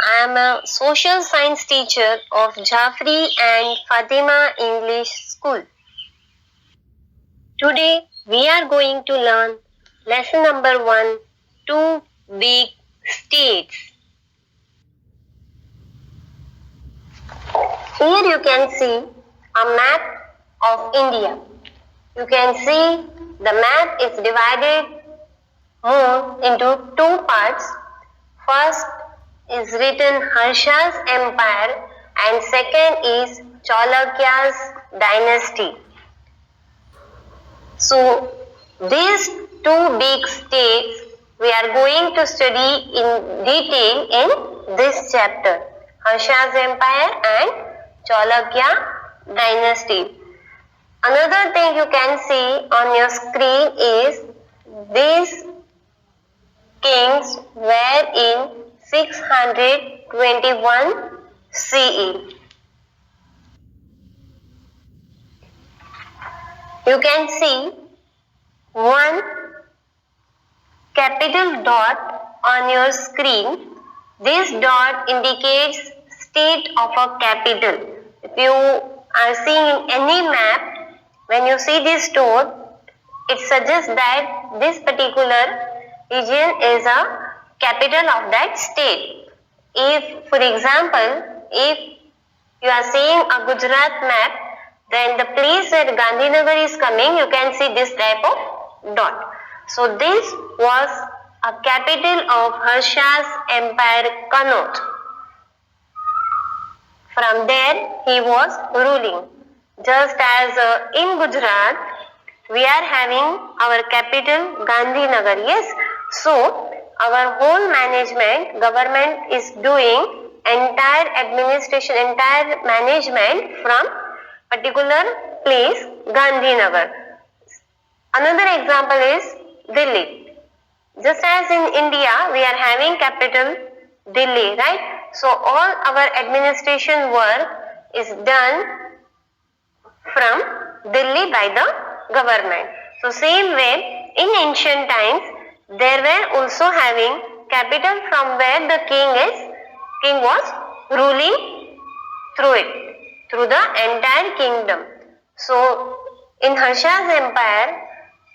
I am a social science teacher of Jafri and Fatima English School. Today we are going to learn lesson number 1, two big states. Here you can see a map of India. You can see the map is divided more into two parts. First is written Harsha's empire and second is Chalukya's dynasty. So these two big states we are going to study in detail in this chapter, Harsha's empire and Chalukya dynasty. Another thing you can see on your screen is these kings were in 621 CE. You can see one capital dot on your screen. This dot indicates state of a capital. If you are seeing in any map, when you see this dot, it suggests that this particular region is a capital of that state. If, for example, if you are seeing a Gujarat map, then the place where Gandhinagar is coming, you can see this type of dot. So this was a capital of Harsha's empire, Kannauj. From there he was ruling. Just as in Gujarat, we are having our capital Gandhinagar. Yes, so our whole management, government is doing entire administration, entire management from particular place Gandhinagar. Another example is Delhi. Just as in India, we are having capital Delhi, right? So all our administration work is done from Delhi by the government. So same way, in ancient times, there were also having capital from where the king was ruling through the entire kingdom. So in Harsha's empire,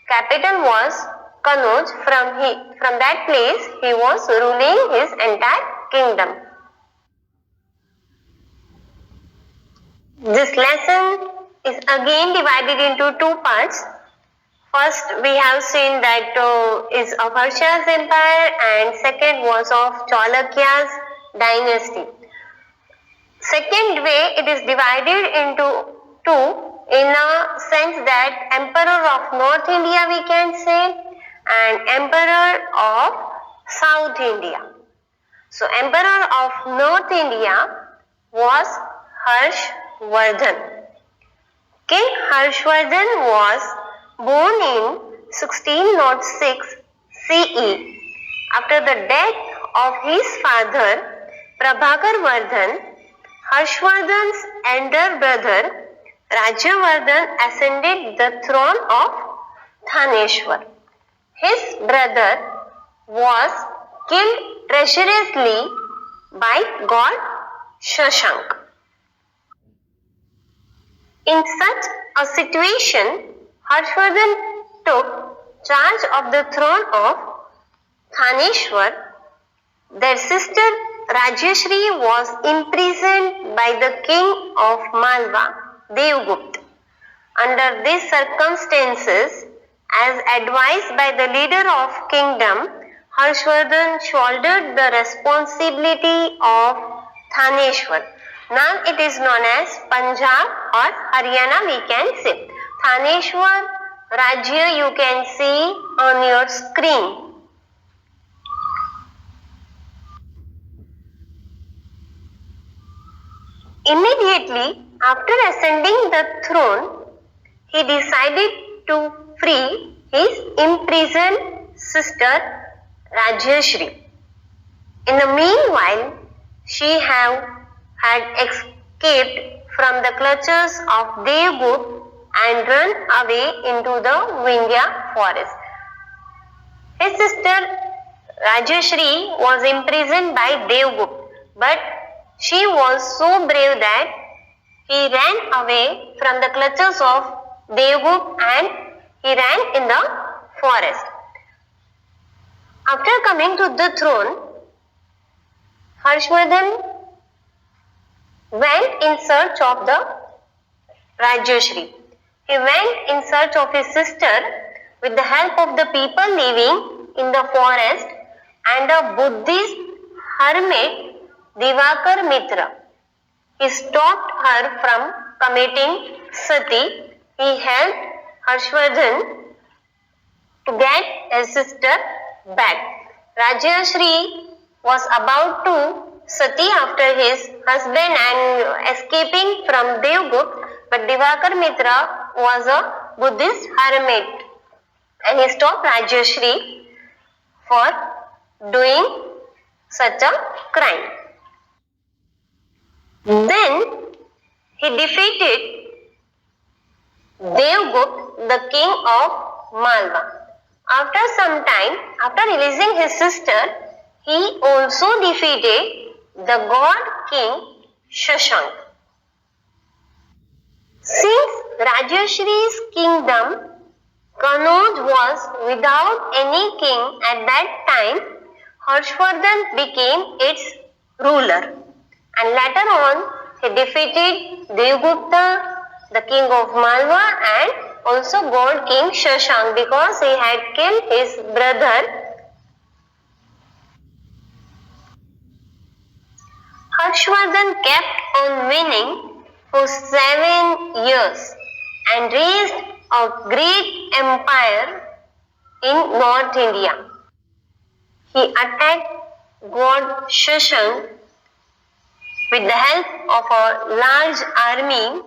capital was Kannauj. From that place, he was ruling his entire kingdom. This lesson is again divided into two parts. First, we have seen that is of Harsha's empire and second was of Chalukya's dynasty. Second way, it is divided into two in a sense that Emperor of North India we can say and Emperor of South India. So Emperor of North India was Harshvardhan. King Harshvardhan was born in 1606 CE. After the death of his father Prabhakarvardhan, Harshvardhan's elder brother Rajyavardhan ascended the throne of Thaneshwar. His brother was killed treacherously by god Shashank. In such a situation, Harshvardhan took charge of the throne of Thaneshwar. Their sister Rajyashri was imprisoned by the king of Malwa, Devgupta. Under these circumstances, as advised by the leader of kingdom, Harshvardhan shouldered the responsibility of Thaneshwar. Now it is known as Punjab or Haryana we can say. Thaneshwar Rajya you can see on your screen. Immediately after ascending the throne, he decided to free his imprisoned sister Rajyashri. In the meanwhile, she had escaped from the clutches of Devgupta and run away into the Vindhya forest. His sister Rajyashri was imprisoned by Devgupta, but she was so brave that he ran away from the clutches of Devgupta and he ran in the forest. After coming to the throne, Harshvardhan went in search of the Rajyashri. He went in search of his sister with the help of the people living in the forest and a Buddhist hermit, Divakar Mitra. He stopped her from committing sati. He helped Harshvardhan to get his sister back. Rajyashri was about to sati after his husband and escaping from Devgupta, but Divakar Mitra was a Buddhist hermit and he stopped Rajyashri for doing such a crime. Then he defeated Devgupta, the king of Malwa. After some time, after releasing his sister, he also defeated the god king Shashank. Since Rajyashri's kingdom, Kanauj was without any king at that time, Harshvardhan became its ruler. And later on, he defeated Devgupta, the king of Malwa, and also god king Shashank because he had killed his brother. Harshvardhan kept on winning for 7 years and raised a great empire in North India. He attacked god Shashank with the help of a large army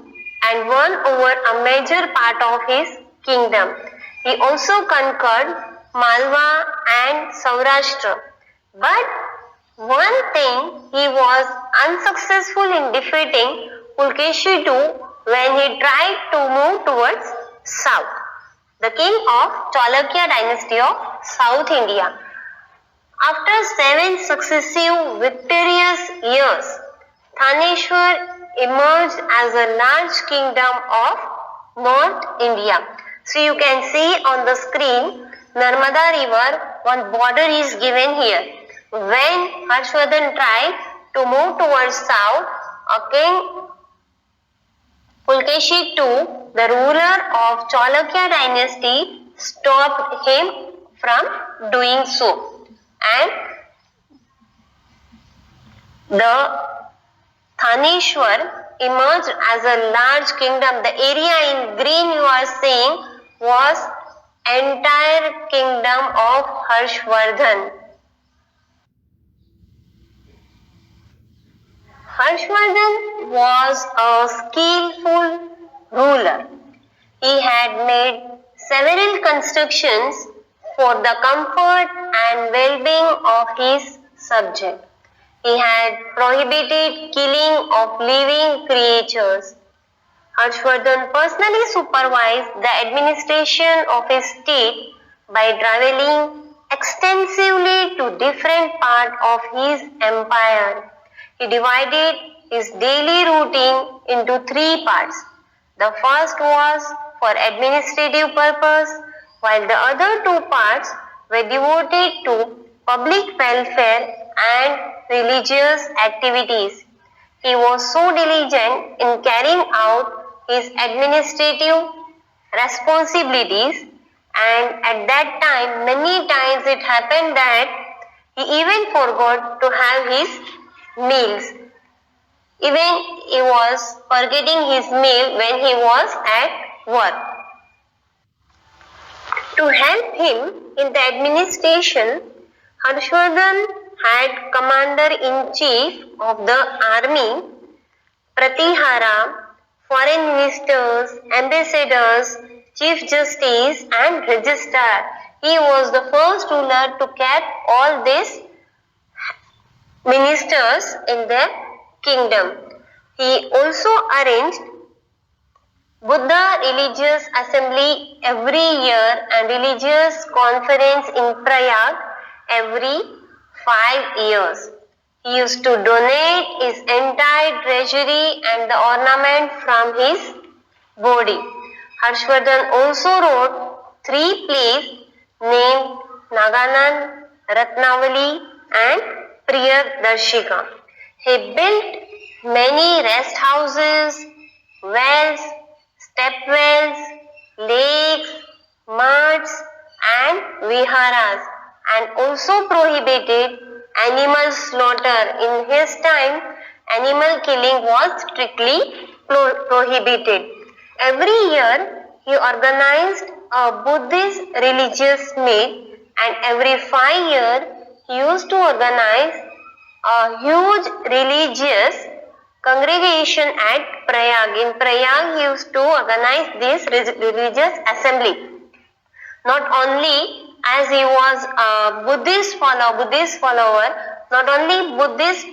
and won over a major part of his kingdom. He also conquered Malwa and Saurashtra. But one thing, he was unsuccessful in defeating Pulkeshi II when he tried to move towards south, the king of Chalukya dynasty of South India. After 7 successive victorious years, Thaneshwar emerged as a large kingdom of North India. So you can see on the screen, Narmada river, one border is given here. When Harshvardhan tried to move towards south, a king Pulkeshi II, the ruler of Chalukya dynasty, stopped him from doing so. And the Thaneshwar emerged as a large kingdom. The area in green you are seeing was entire kingdom of Harshvardhan. Harshvardhan was a skillful ruler. He had made several constructions for the comfort and well-being of his subjects. He had prohibited killing of living creatures. Harshvardhan personally supervised the administration of his state by traveling extensively to different parts of his empire. He divided his daily routine into 3 parts. The first was for administrative purpose, while the other 2 parts were devoted to public welfare and religious activities. He was so diligent in carrying out his administrative responsibilities, and at that time, many times it happened that he even forgot to have his meals. Even he was forgetting his meal when he was at work. To help him in the administration, Harshvardhan had commander-in-chief of the army, Pratihara, foreign ministers, ambassadors, chief justice and registrar. He was the first ruler to keep all these ministers in the kingdom. He also arranged Buddha Religious Assembly every year and religious conference in Prayag every 5 years. He used to donate his entire treasury and the ornament from his body. Harshvardhan also wrote 3 plays named Naganand, Ratnavali and Priyadarshika. He built many rest houses, wells, step wells, lakes, mats and viharas, and also prohibited animal slaughter. In his time, animal killing was strictly prohibited. Every year, he organized a Buddhist religious meet, and every 5 years, he used to organize a huge religious congregation at Prayag. In Prayag, he used to organize this religious assembly. Not only as he was a Buddhist follower, not only Buddhist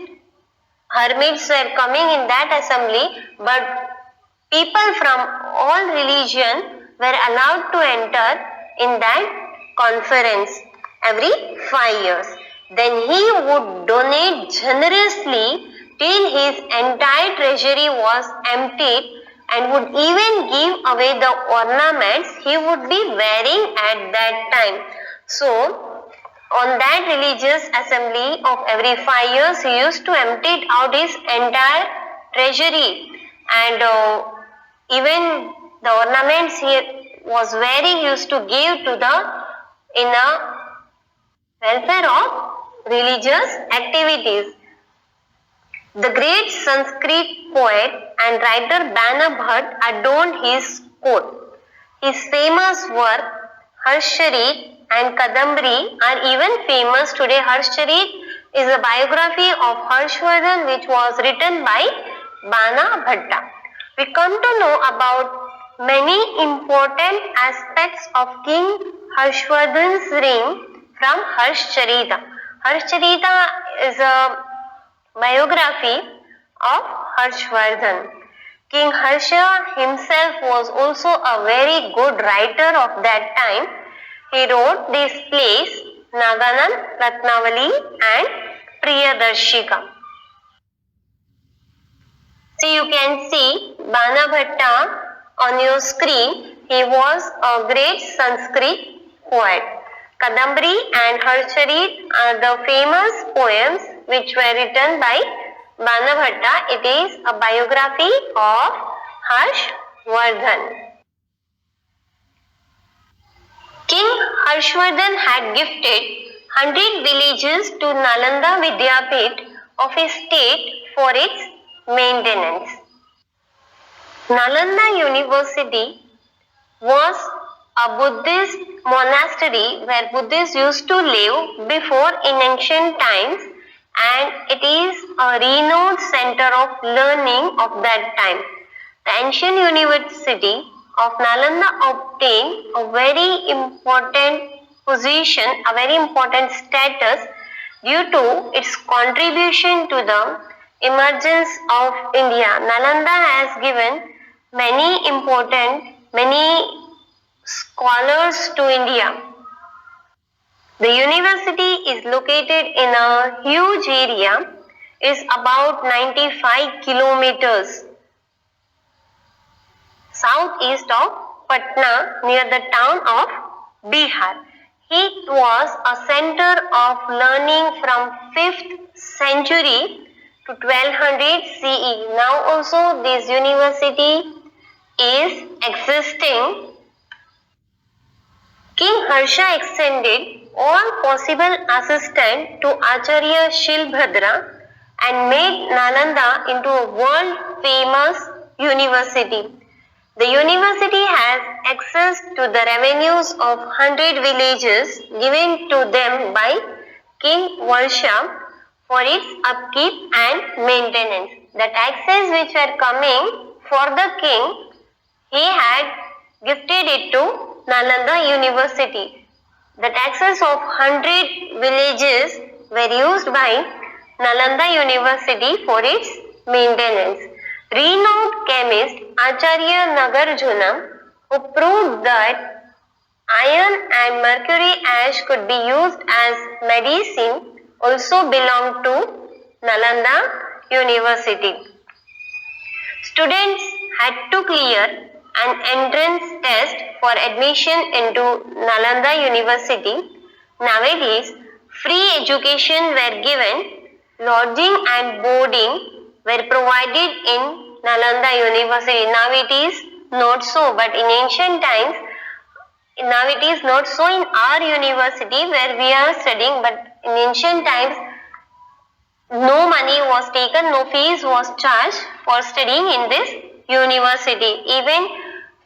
hermits were coming in that assembly, but people from all religion were allowed to enter in that conference every 5 years. Then he would donate generously till his entire treasury was emptied, and would even give away the ornaments he would be wearing at that time. So, on that religious assembly of every 5 years, he used to empty out his entire treasury, and even the ornaments he was wearing he used to give to the in the welfare of religious activities. The great Sanskrit poet and writer Bana Bhatt adorned his court. His famous work Harshcharit and Kadambari are even famous today. Harshcharit is a biography of Harshvardhan which was written by Bana Bhatta. We come to know about many important aspects of King Harshvardhan's reign from Harshcharita. Harshcharita is a biography of Harshvardhan. King Harsha himself was also a very good writer of that time. He wrote these plays Naganand, Ratnavali and Priyadarshika. So you can see Bana Bhatta on your screen. He was a great Sanskrit poet. Kadambari and Harshcharit are the famous poems which were written by Bana Bhatta. It is a biography of Harshvardhan. King Harshvardhan had gifted 100 villages to Nalanda Vidyapith of his state for its maintenance. Nalanda University was a Buddhist monastery where Buddhists used to live before in ancient times, and it is a renowned center of learning of that time. The ancient university of Nalanda obtained a very important position, a very important status due to its contribution to the emergence of India. Nalanda has given many scholars to India. The university is located in a huge area, is about 95 kilometers southeast of Patna near the town of Bihar. It was a center of learning from 5th century to 1200 CE. Now also this university is existing. King Harsha extended all possible assistance to Acharya Shilbhadra and made Nalanda into a world famous university. The university has access to the revenues of 100 villages given to them by King Varsha for its upkeep and maintenance. The taxes which were coming for the king, he had gifted it to Nalanda University. The taxes of 100 villages were used by Nalanda University for its maintenance. Renowned chemist Acharya Nagarjuna, who proved that iron and mercury ash could be used as medicine, also belonged to Nalanda University. Students had to clear an entrance test for admission into Nalanda University. Nowadays, free education were given, lodging and boarding were provided in Nalanda University. Now it is not so, but in ancient times, now it is not so in our university where we are studying, but in ancient times, no money was taken, no fees was charged for studying in this university. Even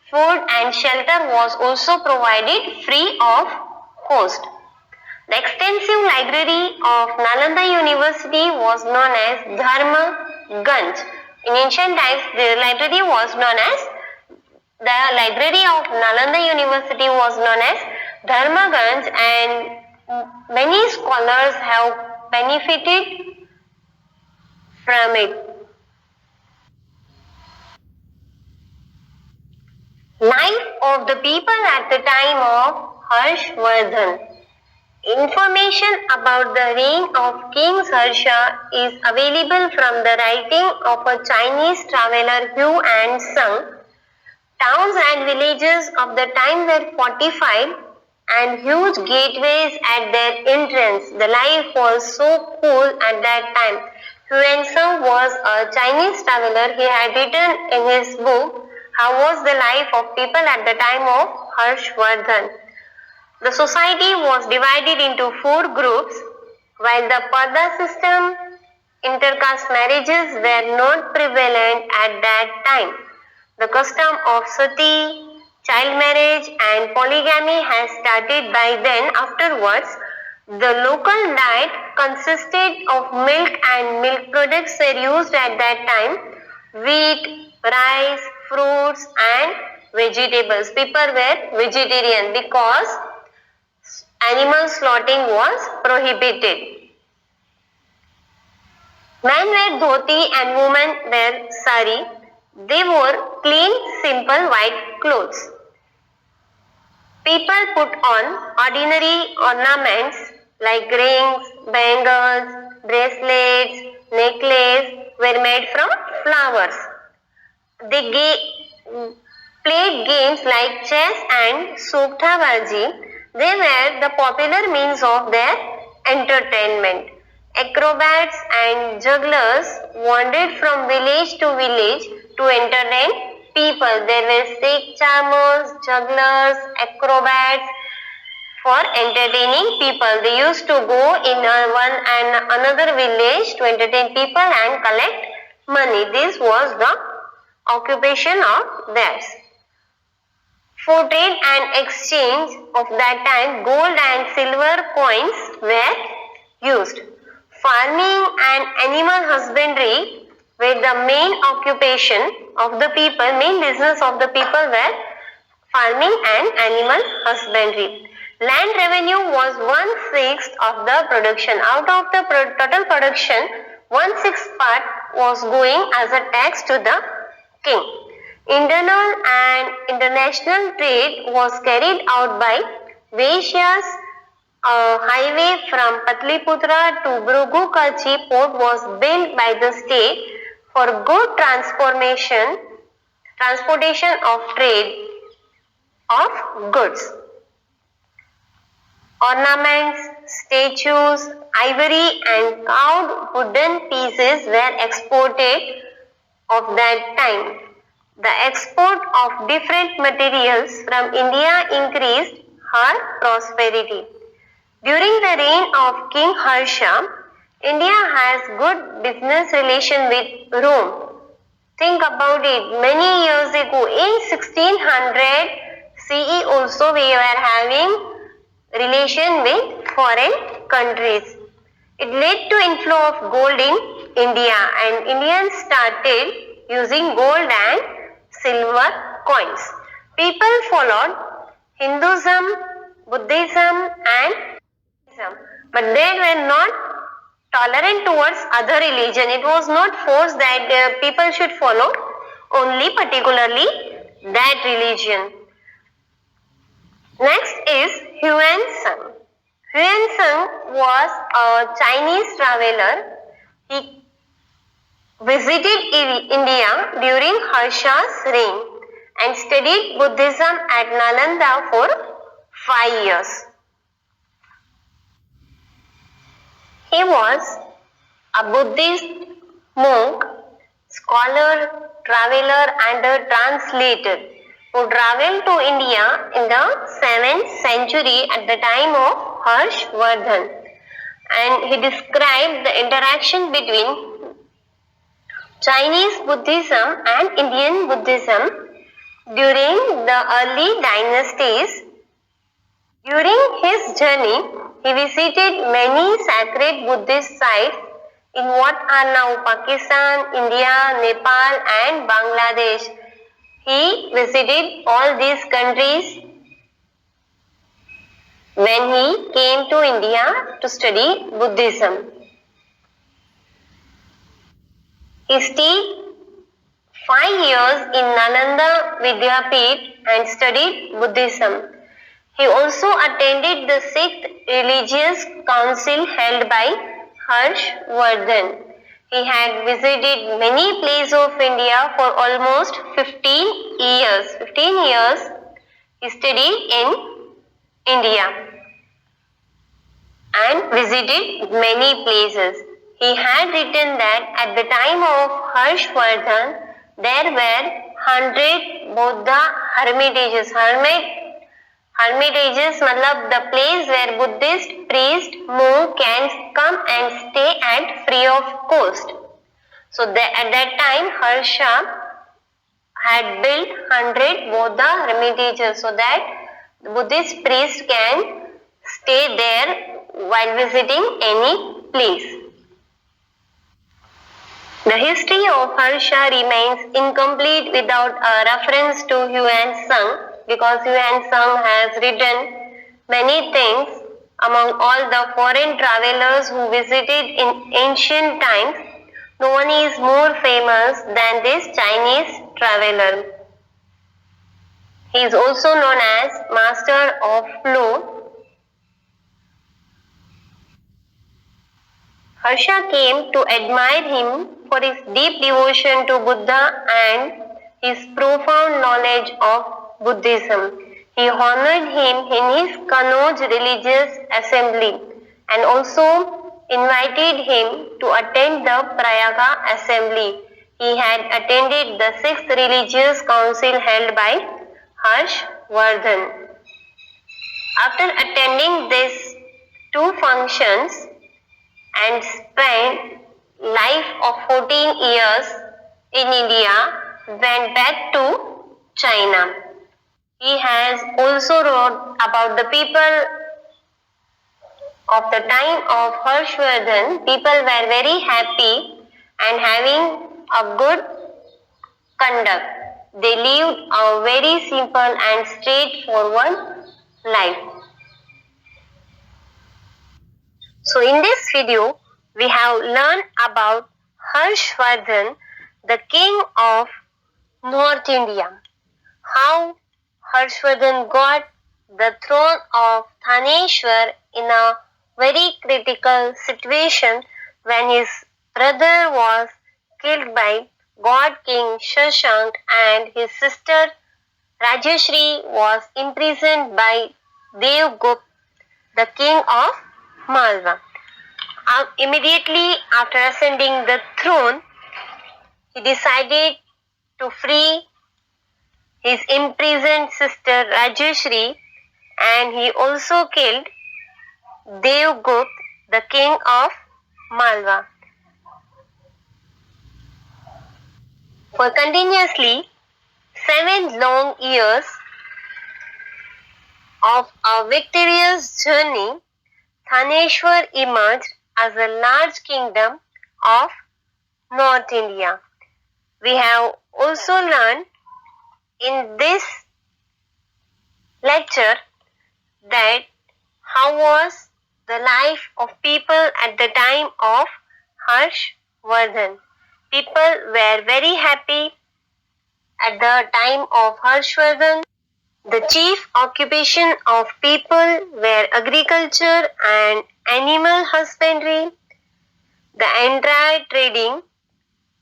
food and shelter was also provided free of cost. The extensive library of Nalanda University was known as Dharma Ganj. In ancient times, the library was known as the library of Nalanda University was known as Dharma Ganj, and many scholars have benefited from it. Life of the people at the time of Harshvardhan. Information about the reign of King Harsha is available from the writing of a Chinese traveler Hugh and Sung. Towns and villages of the time were fortified and huge gateways at their entrance. The life was so cool at that time. Huan was a Chinese traveler. He had written in his book how was the life of people at the time of Harshvardhan. The society was divided into 4 groups. While the Pada system, intercaste marriages were not prevalent at that time. The custom of sati, child marriage and polygamy has started by then. Afterwards, the local diet consisted of milk and milk products were used at that time. Wheat, rice, fruits and vegetables. People were vegetarian because animal slaughtering was prohibited. Men wear dhoti and women wear sari. They wore clean, simple white clothes. People put on ordinary ornaments like rings, bangles, bracelets, necklaces were made from flowers. They played games like chess and soktabaji. They were the popular means of their entertainment. Acrobats and jugglers wandered from village to village to entertain people. There were snake charmers, jugglers, acrobats for entertaining people. They used to go in one and another village to entertain people and collect money. This was the occupation of theirs. For trade and exchange of that time, gold and silver coins were used. Farming and animal husbandry were the main occupation of the people. Main business of the people were farming and animal husbandry. Land revenue was 1/6 of the production. Out of the total production, 1/6 part was going as a tax to the king. Internal and international trade was carried out by Vaishyas. A highway from Patliputra to Bhrugukachi port was built by the state for good transportation of trade of goods. Ornaments, statues, ivory and carved wooden pieces were exported of that time. The export of different materials from India increased her prosperity. During the reign of King Harsha, India has good business relation with Rome. Think about it. Many years ago, in 1600 CE also we were having relation with foreign countries. It led to inflow of gold in India and Indians started using gold and silver coins. People followed Hinduism, Buddhism and Islam, but they were not tolerant towards other religion. It was not forced that people should follow only particularly that religion. Next is Huan Sung. Huan Sung was a Chinese traveler. He visited India during Harsha's reign and studied Buddhism at Nalanda for 5 years. He was a Buddhist monk, scholar, traveler and a translator who traveled to India in the 7th century at the time of Harshvardhan, and he described the interaction between Chinese Buddhism and Indian Buddhism during the early dynasties. During his journey, he visited many sacred Buddhist sites in what are now Pakistan, India, Nepal and Bangladesh. He visited all these countries when he came to India to study Buddhism. He stayed 5 years in Nalanda Vidyapith and studied Buddhism. He also attended the 6th religious council held by Harshvardhan. He had visited many places of India for almost 15 years. 15 years he studied in India and visited many places. He had written that at the time of Harshvardhan, there were 100 Buddha hermitages. Hermitages matlab the place where Buddhist priest, monk can come and stay at free of cost. So at that time Harsha had built 100 Buddha hermitages so that the Buddhist priest can stay there while visiting any place. The history of Harsha remains incomplete without a reference to Yuan Sung, because Yuan Sung has written many things. Among all the foreign travelers who visited in ancient times, no one is more famous than this Chinese traveler. He is also known as Master of Flow. Harsha came to admire him for his deep devotion to Buddha and his profound knowledge of Buddhism. He honored him in his Kannauj religious assembly and also invited him to attend the Prayaga assembly. He had attended the 6th religious council held by Harshvardhan. After attending these two functions and spent life of 14 years in India, went back to China. He has also wrote about the people of the time of Harshvardhan. People were very happy and having a good conduct. They lived a very simple and straightforward life. So in this video, we have learned about Harshvardhan, the king of North India. How Harshvardhan got the throne of Thaneshwar in a very critical situation when his brother was killed by God King Shashank and his sister Rajashri was imprisoned by Devgupta, the king of Malwa. Immediately after ascending the throne, he decided to free his imprisoned sister Rajashri, and he also killed Devgupta, the king of Malwa. For continuously 7 long years of a victorious journey, Thaneshwar emerged as a large kingdom of North India. We have also learned in this lecture that how was the life of people at the time of Harshvardhan. People were very happy at the time of Harshvardhan. The chief occupation of people were agriculture and animal husbandry. The entire trading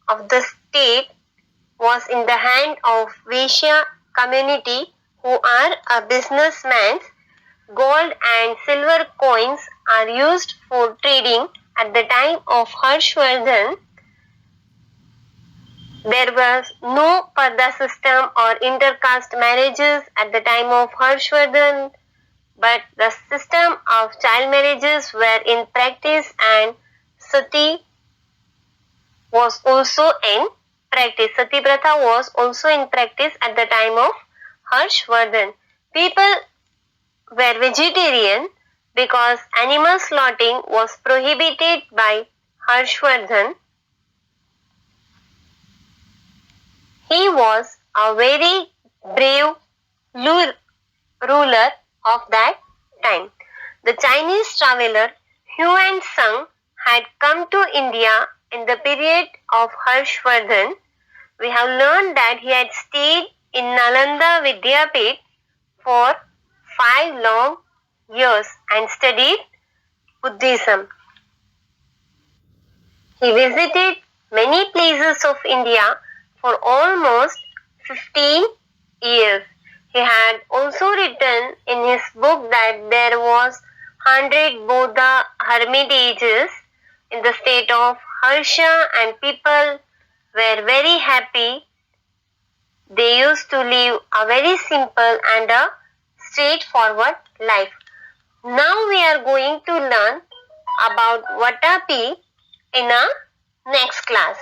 of the state was in the hand of Vaishya community, who are a businessman. Gold and silver coins are used for trading. At the time of Harshvardhan, there was no parda system or intercaste marriages at the time of Harshvardhan, but the system of child marriages were in practice and sati was also in practice. Sati Pratha was also in practice at the time of Harshvardhan. People were vegetarian because animal slaughtering was prohibited by Harshvardhan. He was a very brave ruler of that time. The Chinese traveler Huan Sung had come to India in the period of Harshvardhan. We have learned that he had stayed in Nalanda Vidyapith for 5 long years and studied Buddhism. He visited many places of India for almost 15 years. He had also written in his book that there was 100 Buddha hermitages in the state of Harsha and people were very happy. They used to live a very simple and a straightforward life. Now we are going to learn about Vatapi in our next class.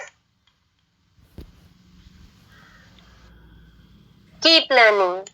Keep learning.